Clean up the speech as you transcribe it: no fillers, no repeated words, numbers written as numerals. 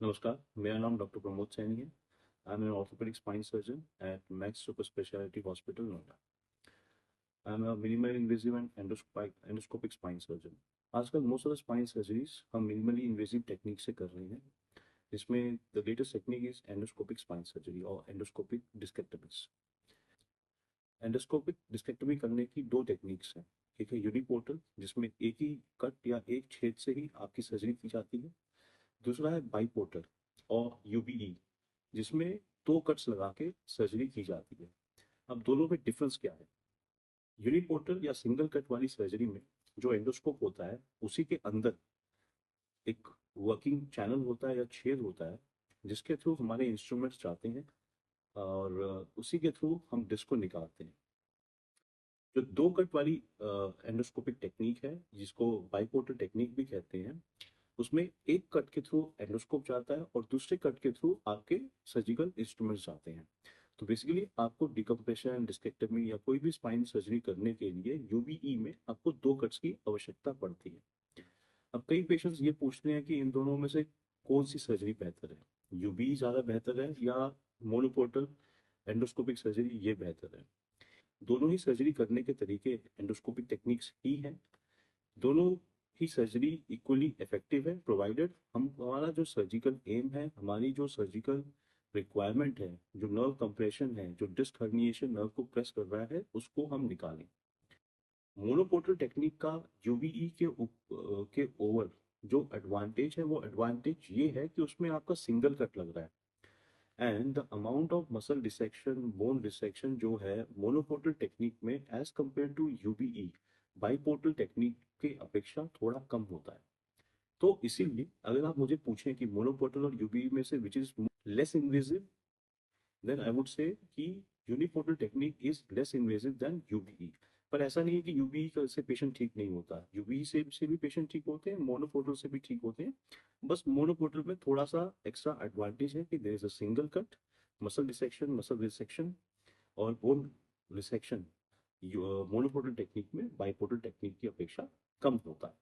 नमस्कार, मेरा नाम डॉक्टर प्रमोद सैनी है। I am an orthopaedic spine surgeon at Max super speciality hospital Noida. I am a minimal invasive and endoscopic spine surgeon. आजकल most of the spine surgeries हम minimally invasive technique से कर रहे हैं, जिसमें the latest technique is endoscopic spine surgery और endoscopic discectomies. Endoscopic discectomy करने की दो टेक्निक्स हैं। एक है यूनिपोर्टल, जिसमें एक ही कट या एक छेद से ही आपकी सर्जरी की जाती है। दूसरा है बाईपोर्टल और यूबीई, जिसमें दो कट्स लगा के सर्जरी की जाती है। अब दोनों में डिफरेंस क्या है? यूनिपोर्टल या सिंगल कट वाली सर्जरी में जो एंडोस्कोप होता है, उसी के अंदर एक वर्किंग चैनल होता है या छेद होता है, जिसके थ्रू हमारे इंस्ट्रूमेंट्स जाते हैं और उसी के थ्रू हम डिस्क को निकालते हैं। जो दो कट वाली एंडोस्कोपिक टेक्निक है, जिसको बाइपोर्टल टेक्निक भी कहते हैं, उसमें एक कट के थ्रू एंडोस्कोप जाता है और दूसरे कट के थ्रू आपके सर्जिकल इंस्ट्रूमेंट्स जाते हैं। तो बेसिकली आपको डिकम्प्रेशन, डिस्केक्टमी या कोई भी स्पाइन सर्जरी करने के लिए यूबीई में आपको दो कट्स की आवश्यकता पड़ती है। अब कई पेशेंट्स ये पूछते हैं कि इन दोनों में से कौन सी सर्जरी बेहतर है, यूबीई ज़्यादा बेहतर है या मोनोपोर्टल एंडोस्कोपिक सर्जरी ये बेहतर है? दोनों ही सर्जरी करने के तरीके एंडोस्कोपिक टेक्निक्स ही हैं। दोनों ही सर्जरी इक्वली इफेक्टिव है, प्रोवाइडेड हम हमारा जो सर्जिकल एम है, हमारी जो सर्जिकल रिक्वायरमेंट है, जो नर्व कंप्रेशन है, जो डिस्क हर्निएशन नर्व को प्रेस कर रहा है, उसको हम निकालें। मोनोपोर्टल टेक्निक का यूबीई के ओवर जो एडवांटेज है, वो एडवांटेज ये है कि उसमें आपका सिंगल कट लग रहा है and the amount of muscle dissection, bone dissection जो है मोनोपोर्टल टेक्निक में एज कंपेयर टू यूबीई बाईपोर्टल टेक्निक के अपेक्षा थोड़ा कम होता है। तो इसीलिए अगर आप मुझे पूछें कि मोनोपोर्टल और यूबीई में से which is less invasive, then I would say कि uniportal technique is less invasive than UBE. पर ऐसा नहीं है कि यूबीई से पेशेंट ठीक नहीं होता, यूबीई से भी पेशेंट ठीक होते हैं, मोनोपोर्टल से भी ठीक होते हैं। बस मोनोपोर्टल में थोड़ा सा एक्स्ट्रा एडवांटेज है कि there is a single cut, muscle resection और बोन रिसेक्शन मोनोपोर्टल टेक्निक में बाइपोर्टल टेक्निक की अपेक्षा कम होता है।